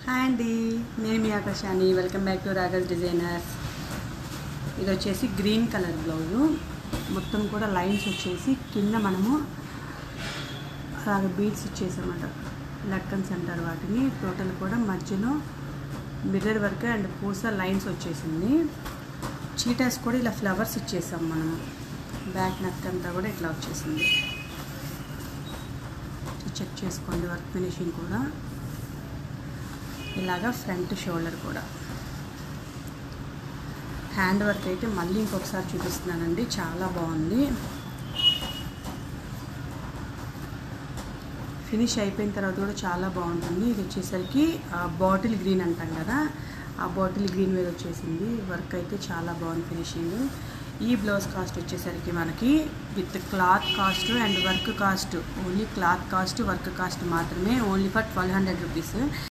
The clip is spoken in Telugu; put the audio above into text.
హాయ్ అండి, నేను మీ ఆకాశాన్ని. Welcome back to Ragas designers. ఇది వచ్చేసి గ్రీన్ కలర్ బ్లౌజు. మొత్తం కూడా లైన్స్ వచ్చేసి కింద మనము అలాగే బీడ్స్ ఇచ్చేసామన్నమాట. లక్కన్స్ అంటారు వాటిని. టోటల్ కూడా మధ్యలో మిర్రర్ వర్క్ అండ్ పూస లైన్స్ వచ్చేసింది. చీటాస్ కూడా ఇలా ఫ్లవర్స్ ఇచ్చేసాం మనము. బ్యాక్ నెక్ అంతా కూడా ఇట్లా వచ్చేసింది. చెక్ చేసుకోండి వర్క్ ఫినిషింగ్ కూడా. ఇలాగా ఫ్రంట్ షోల్డర్ కూడా. హ్యాండ్ వర్క్ అయితే మళ్ళీ ఇంకొకసారి చూపిస్తున్నానండి, చాలా బాగుంది. ఫినిష్ అయిపోయిన తర్వాత కూడా చాలా బాగుంటుంది. ఇది వచ్చేసరికి బాటిల్ గ్రీన్ అంటాం కదా, ఆ బాటిల్ గ్రీన్ మీద వచ్చేసింది. వర్క్ అయితే చాలా బాగుంది ఫినిషింగ్. ఈ బ్లౌజ్ కాస్ట్ వచ్చేసరికి మనకి with cloth cost and work cost, only cloth cost work cost మాత్రమే, ఓన్లీ ఫర్ 1200 రూపీస్.